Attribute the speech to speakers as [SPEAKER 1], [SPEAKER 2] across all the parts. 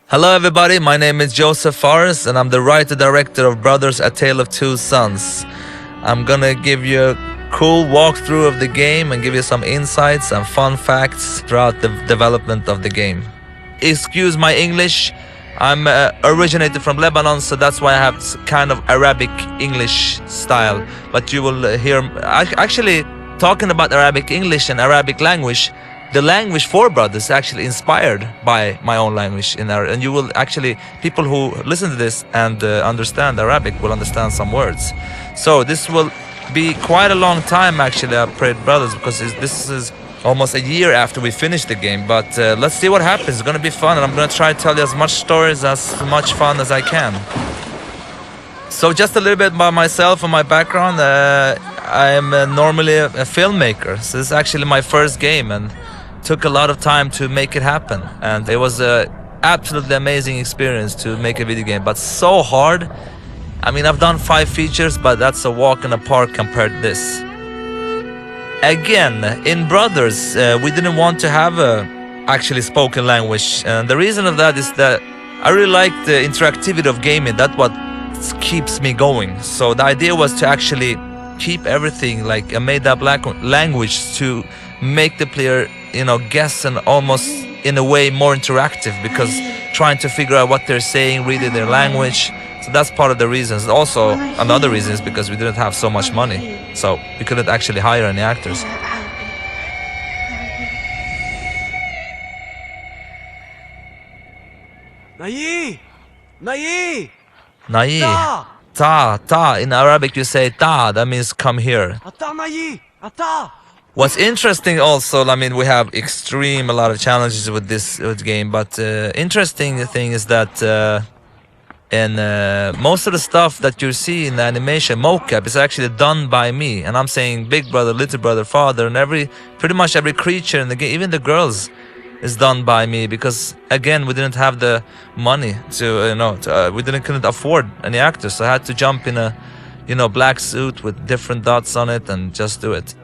[SPEAKER 1] Hello everybody, my name is Joseph Fares and I'm the writer-director of Brothers: A Tale of Two Sons. I'm gonna give you a cool walkthrough of the game and give you some insights and fun facts throughout the development of the game. Excuse my English, I'm originated from Lebanon, so that's why I have kind of Arabic English style. But you will hear, actually talking about Arabic English and Arabic language, the language for Brothers is actually inspired by my own language in Arabic, and you will actually, people who listen to this and understand Arabic will understand some words. So this will be quite a long time actually, I prayed Brothers, because this is almost a year after we finished the game. But let's see what happens. It's gonna be fun, and I'm gonna try to tell you as much stories, as much fun as I can. So just a little bit about myself and my background. I am normally a filmmaker, so this is actually my first game and took a lot of time to make it happen, and it was a absolutely amazing experience to make a video game, but so hard. I mean, I've done 5 features, but that's a walk in the park compared to this. Again, in Brothers, we didn't want to have a actually spoken language, and the reason of that is that I really like the interactivity of gaming. That's what keeps me going. So the idea was to actually keep everything like a made-up language to make the player, guess, and almost in a way more interactive, because trying to figure out what they're saying, reading their language. So that's part of the reasons. Also, another reason is because we didn't have so much money, so we couldn't actually hire any actors.
[SPEAKER 2] Nayi! Nayi!
[SPEAKER 1] Nayi.
[SPEAKER 2] Ta!
[SPEAKER 1] Ta. In Arabic you say ta, that means come here.
[SPEAKER 2] Ata Nayi! Ata!
[SPEAKER 1] What's interesting also, I mean, we have a lot of challenges with this game, but interesting thing is that most of the stuff that you see in the animation mocap is actually done by me, and I'm saying big brother, little brother, father, and pretty much every creature in the game, even the girls, is done by me, because again we didn't have the money to we couldn't afford any actors, so I had to jump in a black suit with different dots on it and just do it.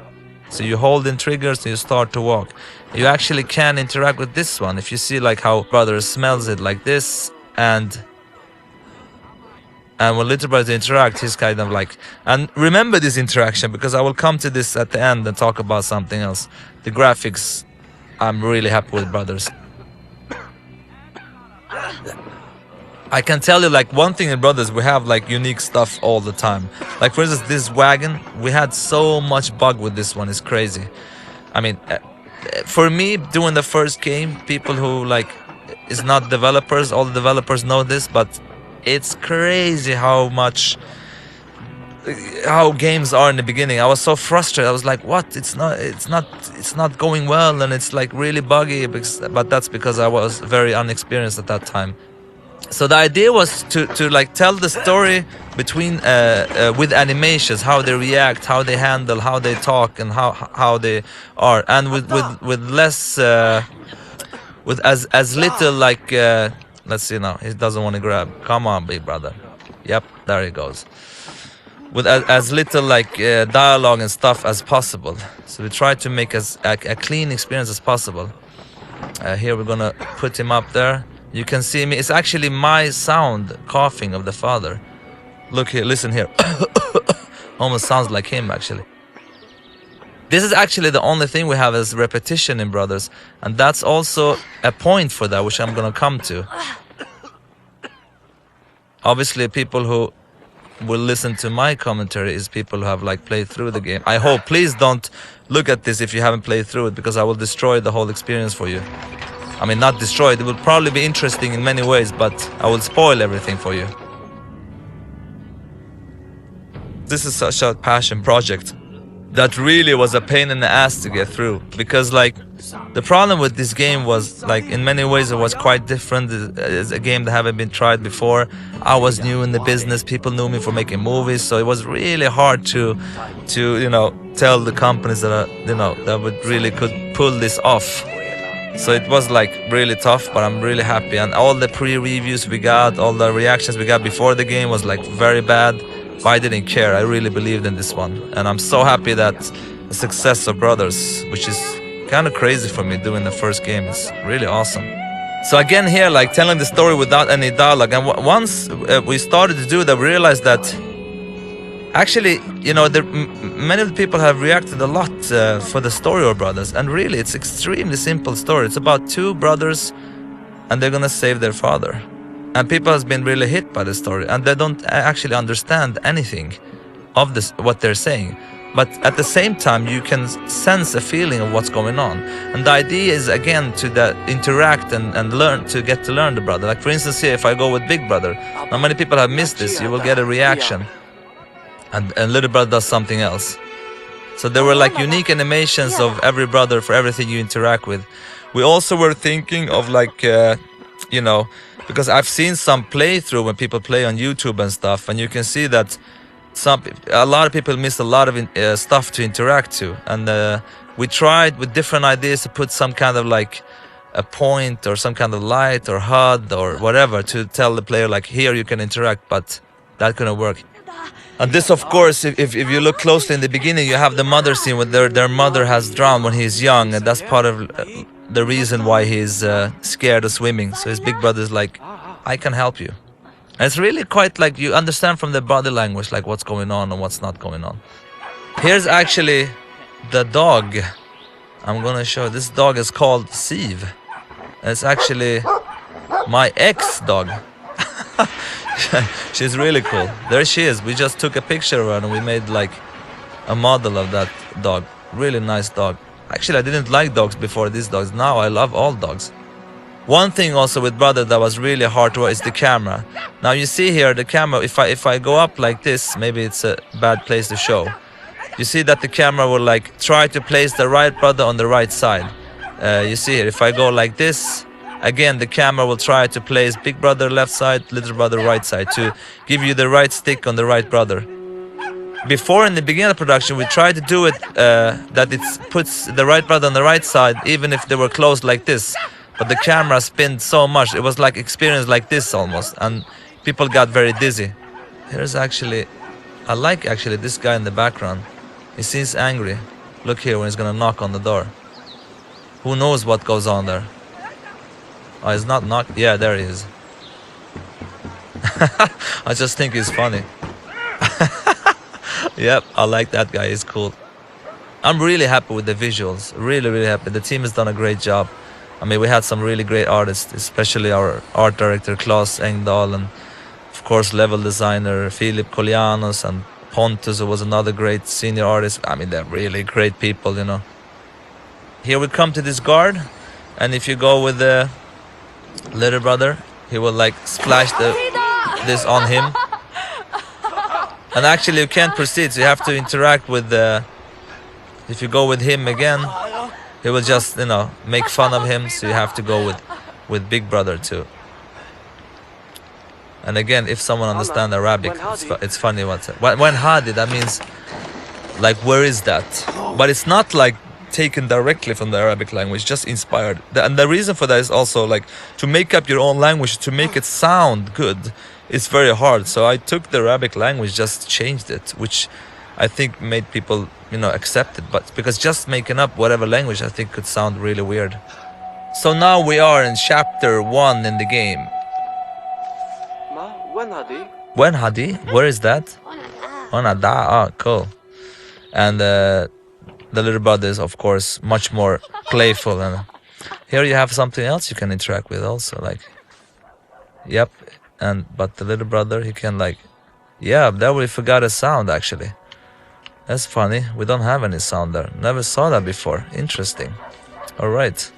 [SPEAKER 1] So you hold in triggers and you start to walk. You actually can interact with this one. If you see like how brother smells it like this, and when little brother interact, he's kind of like, and remember this interaction, because I will come to this at the end and talk about something else. The graphics, I'm really happy with Brothers. I can tell you like one thing in Brothers, we have like unique stuff all the time. Like for instance, this wagon, we had so much bug with this one, it's crazy. I mean, for me, doing the first game, people who like is not developers, all the developers know this, but it's crazy how games are in the beginning. I was so frustrated. I was like, what? It's not going well, and it's like really buggy, but that's because I was very inexperienced at that time. So the idea was to like tell the story between with animations, how they react, how they handle, how they talk, and how they are, and with less with as little like let's see now, he doesn't want to grab. Come on, big brother. Yep, there he goes. With as little like dialogue and stuff as possible. So we try to make as a clean experience as possible. Here we're gonna put him up there. You can see me. It's actually my sound coughing of the father. Look here, listen here. Almost sounds like him actually. This is actually the only thing we have as repetition in Brothers, and that's also a point for that, which I'm gonna come to. Obviously, people who will listen to my commentary is people who have like played through the game. I hope. Please don't look at this if you haven't played through it, because I will destroy the whole experience for you. I mean, not destroy it. It will probably be interesting in many ways, but I will spoil everything for you. This is such a passion project that really was a pain in the ass to get through, because like the problem with this game was like in many ways it was quite different. It's a game that haven't been tried before. I was new in the business. People knew me for making movies, so it was really hard to tell the companies that that would really could pull this off. So it was like really tough, but I'm really happy. And all the pre-reviews we got, all the reactions we got before the game was like very bad. But I didn't care. I really believed in this one. And I'm so happy that the success of Brothers, which is kind of crazy for me doing the first game, is really awesome. So again here, like telling the story without any dialogue. And once we started to do that, we realized that actually, you know, many of the people have reacted a lot for the story of brothers. And really, it's extremely simple story. It's about two brothers and they're gonna save their father. And people has been really hit by the story. And they don't actually understand anything of this, what they're saying. But at the same time, you can sense a feeling of what's going on. And the idea is, again, to interact and learn, to get to learn the brother. Like, for instance, here, if I go with Big Brother, now many people have missed this, you will get a reaction. And Little Brother does something else. So there were like unique animations of every brother for everything you interact with. We also were thinking of like, you know, because I've seen some playthrough when people play on YouTube and stuff, and you can see that a lot of people miss a lot of stuff to interact to, and we tried with different ideas to put some kind of like a point or some kind of light or HUD or whatever to tell the player like, here you can interact, but that couldn't work. And this, of course, if you look closely in the beginning, you have the mother scene where their mother has drowned when he's young, and that's part of the reason why he's scared of swimming. So his big brother's like, I can help you. And it's really quite like you understand from the body language like what's going on and what's not going on. Here's actually the dog. I'm gonna show. This dog is called Siv. It's actually my ex-dog. She's really cool. There she is. We just took a picture of her and we made like a model of that dog. Really nice dog. Actually, I didn't like dogs before these dogs. Now I love all dogs. One thing also with brother that was really hard to work is the camera. Now you see here the camera, if I go up like this, maybe it's a bad place to show. You see that the camera will like try to place the right brother on the right side. You see here, if I go like this, again the camera will try to place big brother left side, little brother right side, to give you the right stick on the right brother. Before, in the beginning of production, we tried to do it that it puts the right brother on the right side even if they were close like this. But the camera spinned so much, it was like experience like this almost, and people got very dizzy. Here's actually, I like actually this guy in the background. He seems angry. Look here when he's gonna knock on the door. Who knows what goes on there? Oh, he's not knocked. Yeah, there he is. I just think he's funny. Yep, I like that guy. He's cool. I'm really happy with the visuals. Really, really happy. The team has done a great job. I mean, we had some really great artists, especially our art director, Claes Engdahl, and of course, level designer, Filip Kolianos, and Pontus, who was another great senior artist. I mean, they're really great people, you know. Here we come to this guard, and if you go with the little brother, he will like splash this on him. And actually, you can't proceed, so you have to interact with the... If you go with him again, he will just, you know, make fun of him, so you have to go with Big Brother too. And again, if someone understands Arabic, it's funny what's it. When Hadi, that means like, where is that? But it's not like taken directly from the Arabic language, just inspired. And the reason for that is also like to make up your own language, to make it sound good, it's very hard. So I took the Arabic language, just changed it, which I think made people, you know, accept it. But because just making up whatever language, I think could sound really weird. So now we are in chapter 1 in the game. When Hadi? Where is that? Onada. Oh, cool. And the little brother is, of course, much more playful. And here you have something else you can interact with also. Like, yep. But the little brother, he can like, yeah, there we forgot a sound actually. That's funny. We don't have any sound there. Never saw that before. Interesting. All right.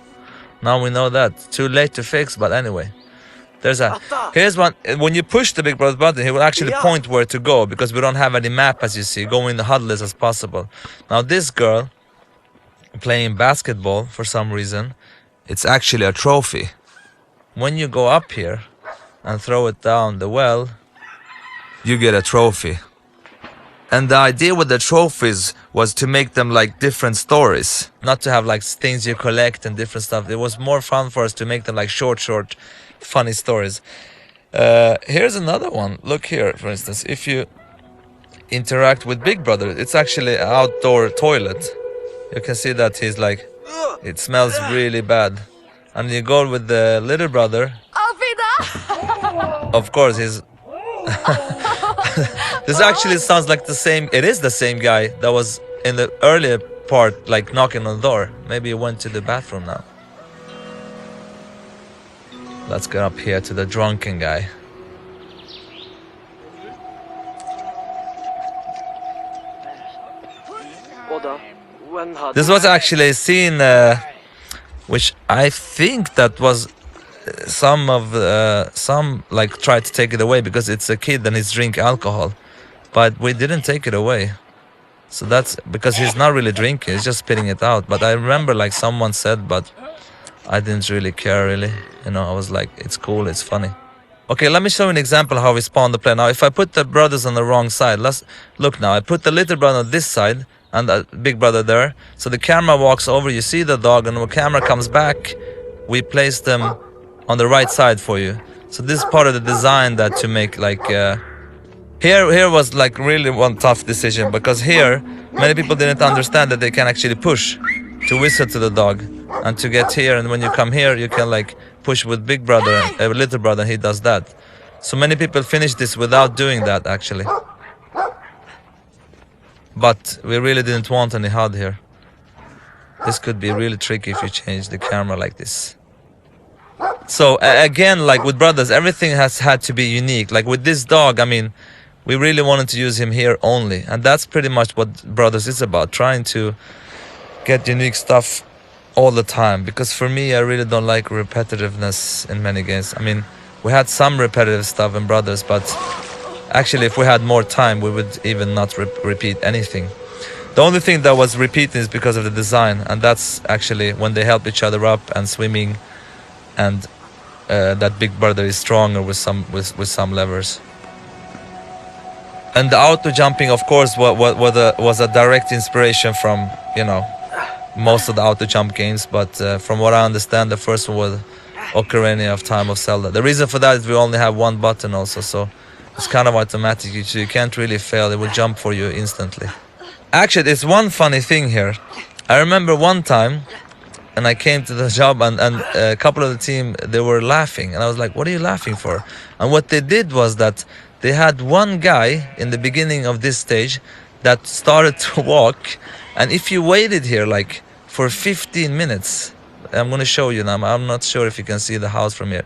[SPEAKER 1] Now we know that. Too late to fix, but anyway. Here's one. When you push the big brother button, he will actually point where to go, because we don't have any map, as you see. Go in the huddleless as possible. Now this girl playing basketball for some reason, it's actually a trophy. When you go up here and throw it down the well, you get a trophy. And the idea with the trophies was to make them like different stories, not to have like things you collect and different stuff. It was more fun for us to make them like short, funny stories. Here's another one. Look here, for instance, if you interact with Big Brother, it's actually an outdoor toilet. You can see that he's like, it smells really bad. and you go with the little brother. Of course, he's. This actually sounds like the same. It is the same guy that was in the earlier part, like knocking on the door. Maybe he went to the bathroom now. Let's get up here to the drunken guy. This was actually a scene which I think that was some like tried to take it away because it's a kid and he's drink alcohol, but we didn't take it away. So that's because he's not really drinking, he's just spitting it out. But I remember like someone said, but I didn't really care really. You know, I was like, it's cool, it's funny. Okay, let me show you an example how we spawn the play. Now, if I put the brothers on the wrong side, let's look now. I put the little brother on this side and the big brother there. So the camera walks over, you see the dog, and when the camera comes back, we place them on the right side for you. So this is part of the design that to make like here was like really one tough decision, because here many people didn't understand that they can actually push to whistle to the dog and to get here, and when you come here you can like push with big brother, little brother, he does that. So many people finish this without doing that actually. But we really didn't want any HUD here. This could be really tricky if you change the camera like this. So again, like with brothers, everything has had to be unique. Like with this dog, I mean, we really wanted to use him here only. And that's pretty much what brothers is about, trying to get unique stuff all the time. Because for me, I really don't like repetitiveness in many games. I mean, we had some repetitive stuff in brothers, but actually if we had more time, we would even not repeat anything. The only thing that was repeating is because of the design, and that's actually when they help each other up and swimming, and that big brother is stronger with some levers. And the auto jumping, of course, was a direct inspiration from, you know, most of the auto jump games. But from what I understand, the first one was Ocarina of Time of Zelda. The reason for that is we only have one button also, so it's kind of automatic. You can't really fail. It will jump for you instantly. Actually, there's one funny thing here. I remember one time, and I came to the job, and a couple of the team, they were laughing. And I was like, what are you laughing for? And what they did was that they had one guy in the beginning of this stage that started to walk. And if you waited here like for 15 minutes, I'm going to show you now. I'm not sure if you can see the house from here.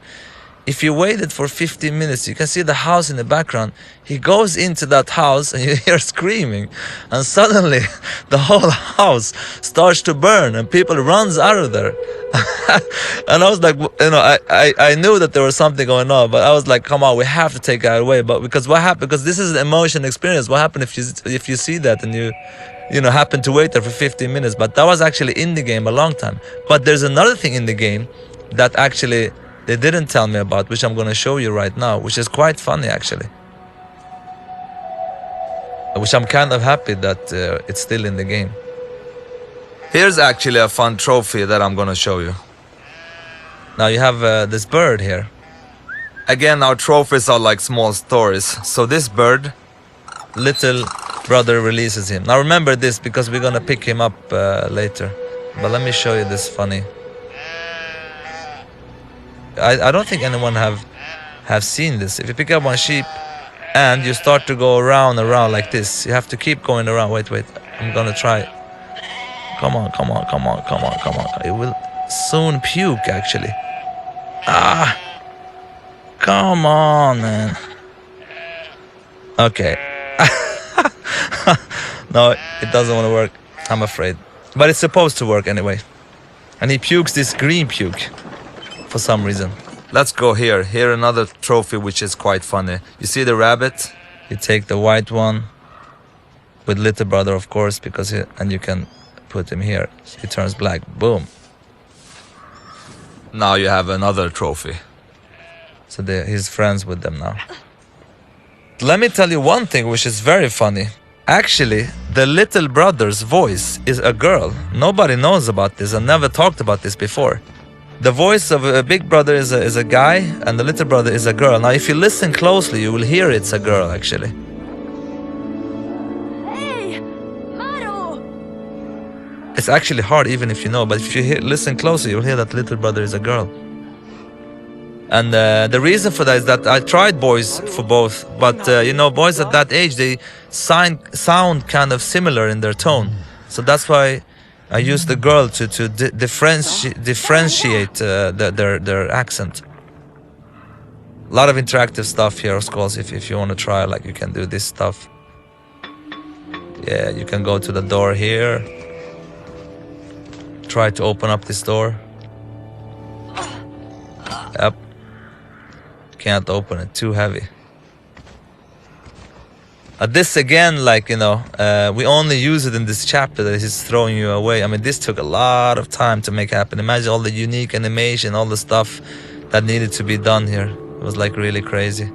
[SPEAKER 1] If you waited for 15 minutes, you can see the house in the background. He goes into that house and you hear screaming. And suddenly the whole house starts to burn and people runs out of there. And I was like, you know, I knew that there was something going on, but I was like, come on, we have to take that away. But because what happened? Because this is an emotion experience. What happened if you see that and you know, happen to wait there for 15 minutes? But that was actually in the game a long time. But there's another thing in the game that actually they didn't tell me about, which I'm going to show you right now, which is quite funny actually. Which I'm kind of happy that it's still in the game. Here's actually a fun trophy that I'm going to show you. Now you have this bird here. Again, our trophies are like small stories. So this bird, little brother releases him. Now remember this, because we're going to pick him up later. But let me show you this funny. I don't think anyone have seen this. If you pick up one sheep and you start to go around like this, you have to keep going around. Wait, I'm gonna try. Come on. It will soon puke actually. Come on, man. Okay. No, it doesn't want to work, I'm afraid. But it's supposed to work anyway. And he pukes this green puke for some reason. Let's go here. Here another trophy which is quite funny. You see the rabbit? You take the white one with little brother, of course, because and you can put him here. He turns black. Boom. Now you have another trophy. So he's friends with them now. Let me tell you one thing which is very funny. Actually, the little brother's voice is a girl. Nobody knows about this. I never talked about this before. The voice of a big brother is a guy, and the little brother is a girl. Now, if you listen closely, you will hear it's a girl, actually.
[SPEAKER 3] Hey, Maru!
[SPEAKER 1] It's actually hard even if you know, but if you listen closely, you'll hear that little brother is a girl. And the reason for that is that I tried boys for both, but you know, boys at that age, they sound kind of similar in their tone. So that's why I used the girl to differentiate their accent. A lot of interactive stuff here, of course. If you want to try, like, you can do this stuff. Yeah, you can go to the door here. Try to open up this door. Yep. Can't open it, too heavy. This again, like, you know, we only use it in this chapter that is throwing you away. I mean, this took a lot of time to make happen. Imagine all the unique animation, all the stuff that needed to be done here. It was like really crazy.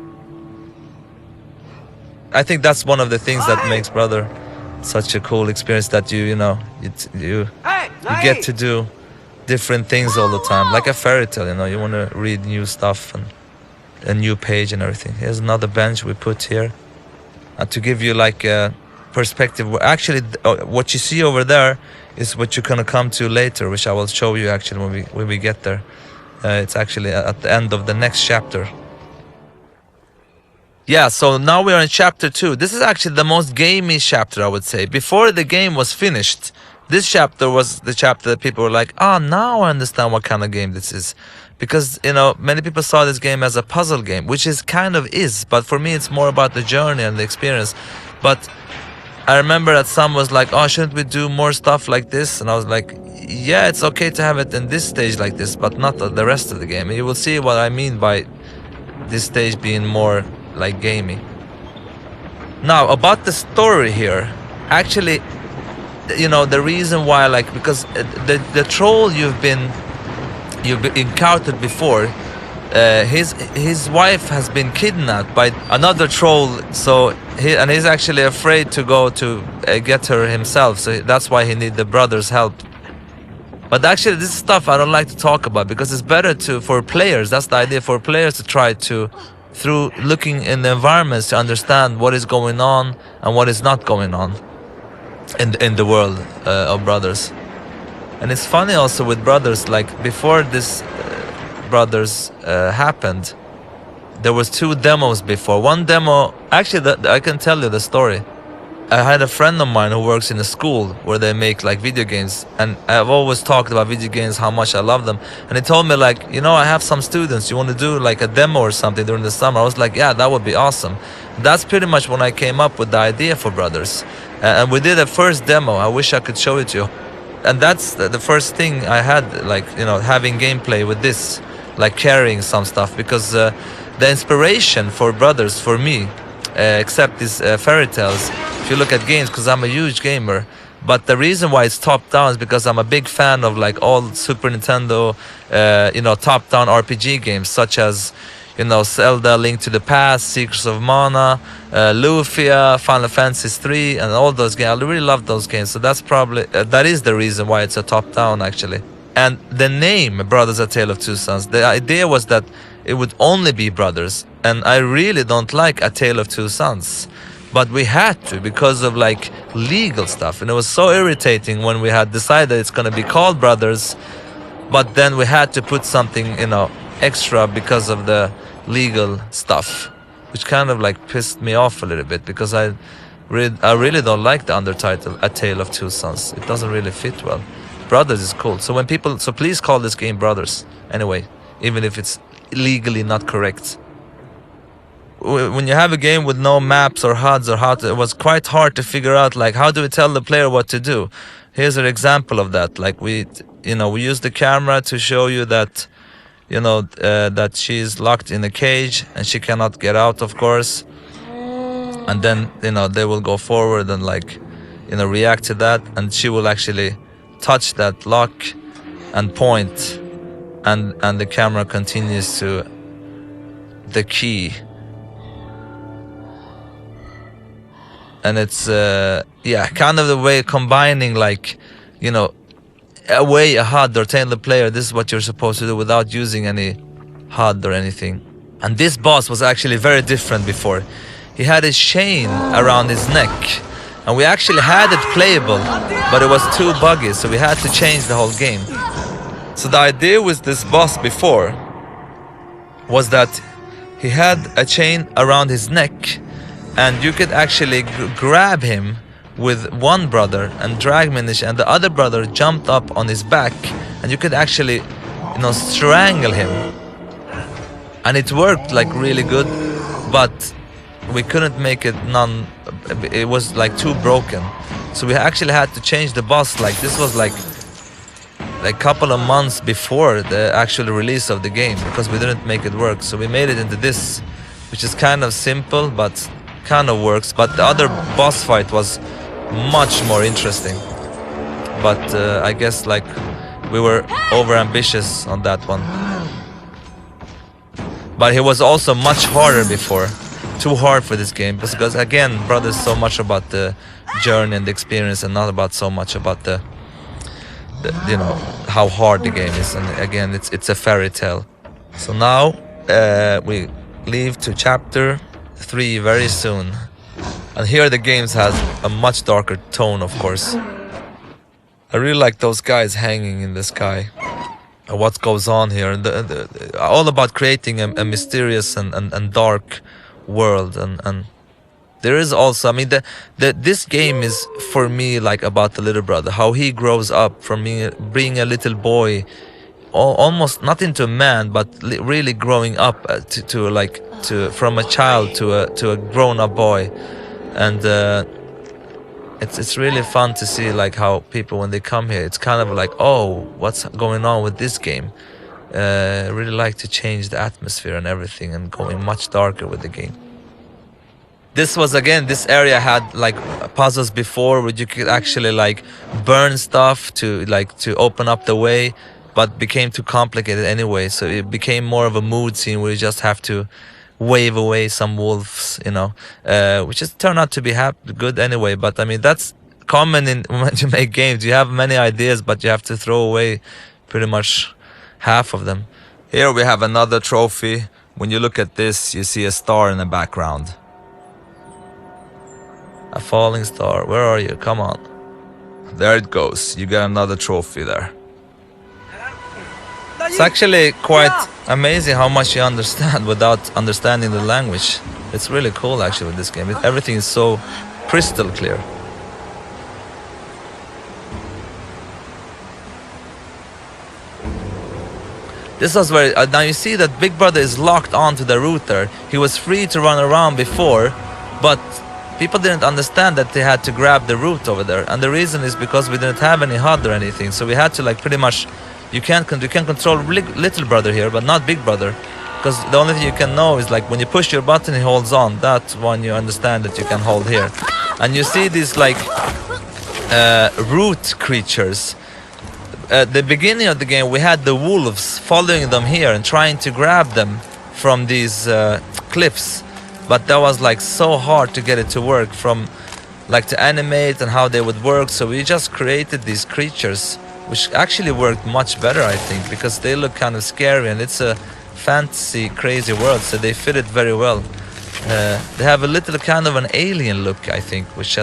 [SPEAKER 1] I think that's one of the things that makes Brother such a cool experience, that you get to do different things all the time, like a fairy tale. You know, you want to read new stuff and a new page and everything. Here's another bench we put here to give you like a perspective. Actually, what you see over there is what you're gonna come to later, which I will show you actually when we get there. It's actually at the end of the next chapter. Yeah, so now we are in chapter 2. This is actually the most gamey chapter, I would say. Before the game was finished, this chapter was the chapter that people were like, oh, now I understand what kind of game this is. Because, you know, many people saw this game as a puzzle game, which is kind of is, but for me it's more about the journey and the experience. But I remember that some was like, oh, shouldn't we do more stuff like this? And I was like, yeah, it's okay to have it in this stage like this, but not the rest of the game. And you will see what I mean by this stage being more like gamey. Now, about the story here, actually, you know, the reason why, like, because the troll you've encountered before, his wife has been kidnapped by another troll, so he's actually afraid to go to get her himself, so that's why he needs the brother's help. But actually, this stuff I don't like to talk about, because it's better for players. That's the idea, for players to try to, through looking in the environments, to understand what is going on and what is not going on in the world of Brothers. And it's funny also with Brothers, like before this Brothers happened, there was 2 demos before. One demo, actually, I can tell you the story. I had a friend of mine who works in a school where they make like video games, and I've always talked about video games, how much I love them. And he told me, like, you know, I have some students, you want to do like a demo or something during the summer? I was like, yeah, that would be awesome. That's pretty much when I came up with the idea for Brothers. And we did a first demo. I wish I could show it to you. And that's the first thing I had, like, you know, having gameplay with this, like carrying some stuff, because the inspiration for Brothers, for me, except these fairy tales, if you look at games, because I'm a huge gamer, but the reason why it's top down is because I'm a big fan of like all Super Nintendo, you know, top down RPG games, such as, you know, Zelda, Link to the Past, Secrets of Mana, Lufia, Final Fantasy 3, and all those games. I really love those games, so that's probably that is the reason why it's a top down actually. And the name Brothers: A Tale of Two Sons, the idea was that it would only be brothers, and I really don't like A Tale of Two Sons, but we had to because of like legal stuff, and it was so irritating when we had decided it's going to be called Brothers, but then we had to put something, you know, extra because of the legal stuff, which kind of like pissed me off a little bit, because I really don't like the undertitle A Tale of Two Sons. It doesn't really fit well. Brothers is cool. So when people, so please call this game Brothers anyway, even if it's legally not correct. When you have a game with no maps or HUDs or it was quite hard to figure out, like, how do we tell the player what to do? Here's an example of that. Like we use the camera to show you that, you know, that she's locked in a cage and she cannot get out, of course. And then, you know, they will go forward and like, you know, react to that, and she will actually touch that lock and point, and the camera continues to the key. And it's yeah, kind of the way combining, like, you know, a HUD or telling the player this is what you're supposed to do without using any HUD or anything. And this boss was actually very different before. He had a chain around his neck, And we actually had it playable, but it was too buggy, so we had to change the whole game. So the idea with this boss before was that he had a chain around his neck, and you could actually grab him with one brother and drag him in the and the other brother jumped up on his back, and you could actually, you know, strangle him. And it worked like really good, but we couldn't make it it was like too broken. So we actually had to change the boss. Like this was like a couple of months before the actual release of the game, because we didn't make it work. So we made it into this, which is kind of simple but kind of works. But the other boss fight was much more interesting. But I guess like we were over ambitious on that one. But he was also much harder before. Too hard for this game, because again, brother, is so much about the journey and the experience, and not about so much about the you know, how hard the game is. And again, it's a fairy tale. So now we leave to chapter 3 very soon, and here the games has a much darker tone, of course. I really like those guys hanging in the sky, and what goes on here, and all about creating a mysterious and dark world. And there is also, I mean, this game is for me like about the little brother, how he grows up from being a little boy, almost not into a man, but really growing up from a child to a grown-up boy. And it's really fun to see like how people, when they come here, it's kind of like, oh, what's going on with this game? I really like to change the atmosphere and everything, and going much darker with the game. This was, again, this area had like puzzles before where you could actually like burn stuff to open up the way, but became too complicated anyway. So it became more of a mood scene where you just have to wave away some wolves, you know, which has turned out to be good anyway. But I mean, that's common when you make games. You have many ideas, but you have to throw away pretty much half of them. Here we have another trophy. When you look at this, you see a star in the background. A falling star. Where are you? Come on. There it goes. You got another trophy there. It's actually quite amazing how much you understand without understanding the language. It's really cool actually with this game. Everything is so crystal clear. This was where, now you see that Big Brother is locked onto the router. He was free to run around before, but people didn't understand that they had to grab the root over there. And the reason is because we didn't have any HUD or anything. So we had to like pretty much, you can control little brother here, but not Big Brother. Because the only thing you can know is like when you push your button, he holds on. That one you understand that you can hold here. And you see these like root creatures. At the beginning of the game, we had the wolves following them here and trying to grab them from these cliffs. But that was like so hard to get it to work, from like to animate and how they would work. So we just created these creatures, which actually worked much better, I think, because they look kind of scary and it's a fantasy crazy world, so they fit it very well. They have a little kind of an alien look, I think, which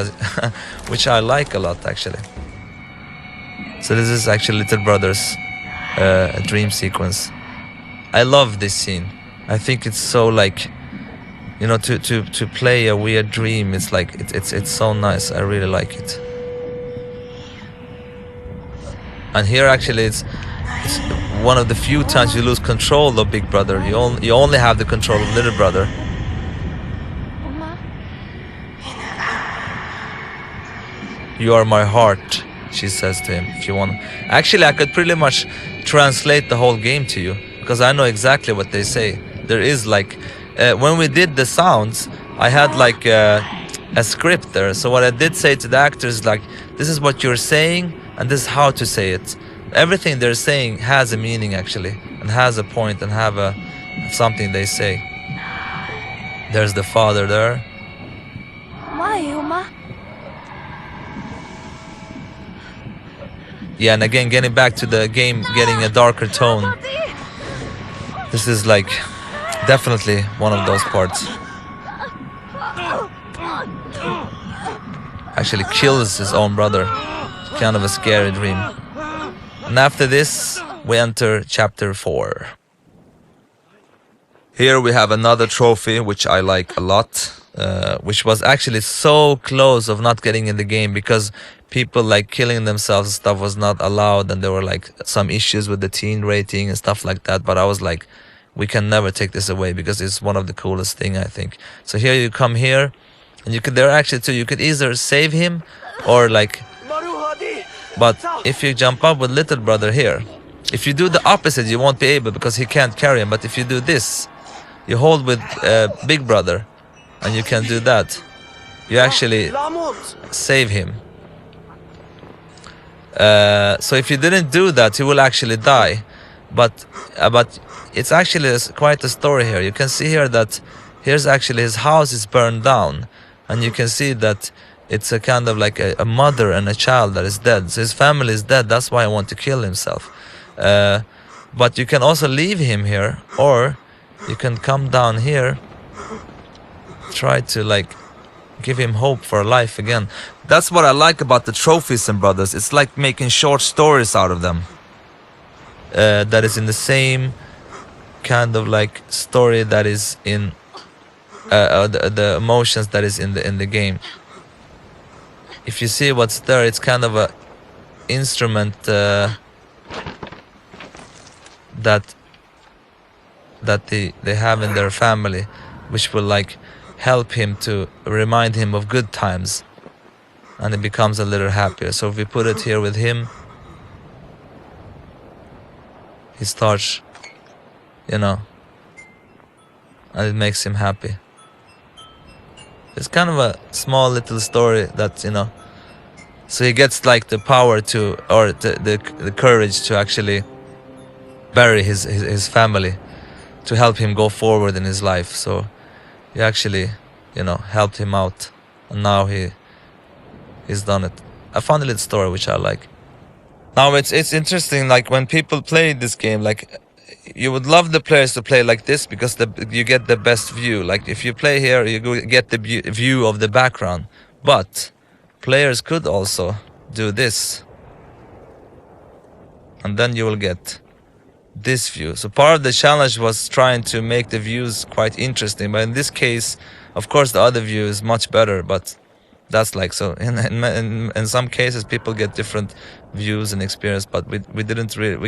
[SPEAKER 1] I like a lot actually. So this is actually Little Brother's dream sequence. I love this scene. I think it's so like, you know, to play a weird dream. It's like it's so nice. I really like it. And here actually it's one of the few times you lose control of Big Brother. You only have the control of Little Brother. You are my heart, she says to him, if you want. Actually, I could pretty much translate the whole game to you, because I know exactly what they say. There is like, when we did the sounds, I had like a script there. So what I did say to the actors, like, this is what you're saying, and this is how to say it. Everything they're saying has a meaning actually, and has a point, and have something they say. There's the father there. Yeah, and again, getting back to the game, getting a darker tone. This is like definitely one of those parts. actually kills his own brother. Kind of a scary dream. And after this, we enter chapter 4. Here we have another trophy, which I like a lot, which was actually so close of not getting in the game because people like killing themselves and stuff was not allowed, and there were like some issues with the teen rating and stuff like that. But I was like, we can never take this away because it's one of the coolest thing, I think. So here you come here, and you could, there are actually two, you could either save him or like, but if you jump up with little brother here, if you do the opposite, you won't be able because he can't carry him. But if you do this, you hold with big brother, and you can do that. You actually save him. So if you didn't do that, he will actually die. But it's actually quite a story here. You can see here that here's actually his house is burned down, and you can see that it's a kind of like a mother and a child that is dead. So his family is dead. That's why he wants to kill himself. But you can also leave him here, or you can come down here, try to like give him hope for life again. That's what I like about the trophies and brothers. It's like making short stories out of them. That is in the same kind of like story that is in the emotions that is in the game. If you see what's there, it's kind of a instrument that they have in their family, which will like help him to remind him of good times, and he becomes a little happier. So if we put it here with him, he starts, you know, and it makes him happy. It's kind of a small little story that, you know, so he gets like the power to, or the courage to actually bury his family, to help him go forward in his life. So he actually, you know, helped him out, and now he's done it. I found a little story which I like. Now it's interesting, like when people play this game, like you would love the players to play like this because you get the best view. Like if you play here, you get the view of the background. But players could also do this, and then you will get this view. So part of the challenge was trying to make the views quite interesting, but in this case, of course, the other view is much better. But that's like, so in some cases people get different views and experience, but we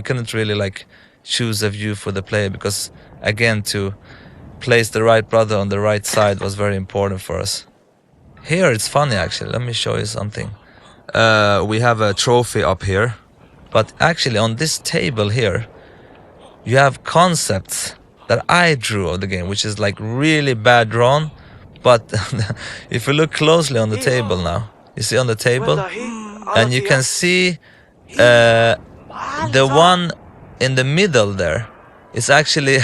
[SPEAKER 1] couldn't really like choose a view for the player, because again, to place the right brother on the right side was very important for us. Here it's funny actually, let me show you something. We have a trophy up here, but actually on this table here you have concepts that I drew of the game, which is like really bad drawn. But if you look closely on the table now, you see on the table, and you can see the one in the middle there is actually,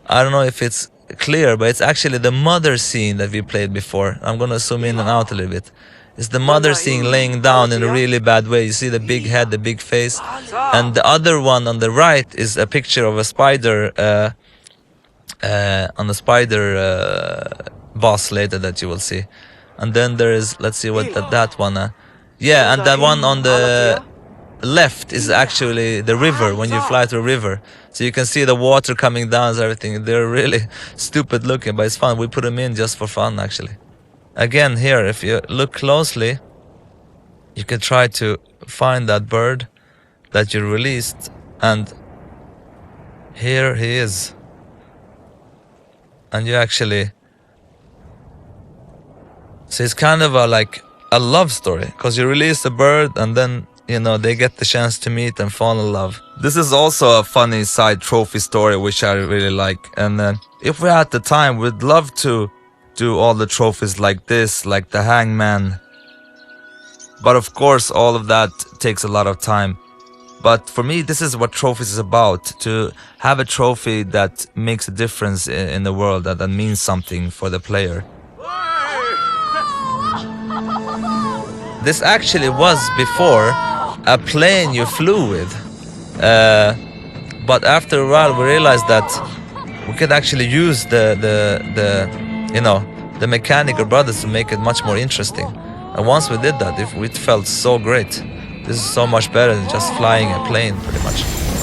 [SPEAKER 1] I don't know if it's clear, but it's actually the mother scene that we played before. I'm gonna zoom in and out a little bit. It's the mother scene laying down in a really bad way. You see the big head, the big face. And the other one on the right is a picture of a spider, on the spider boss later that you will see. And then there is, let's see what that one, yeah, and that one on the left is actually the river, when you fly through a river. So you can see the water coming down and everything. They're really stupid looking, but it's fun. We put them in just for fun actually. Again here, if you look closely, you can try to find that bird that you released, and here he is. And you actually, so it's kind of like a love story, because you release a bird and then, you know, they get the chance to meet and fall in love. This is also a funny side trophy story which I really like, and if we had the time, we'd love to do all the trophies like this, like the hangman. But of course all of that takes a lot of time. But for me, this is what trophies is about, to have a trophy that makes a difference in the world, that means something for the player. This actually was before a plane you flew with, but after a while we realized that we could actually use the you know, the mechanical brothers to make it much more interesting. And once we did that, it felt so great. This is so much better than just flying a plane, pretty much.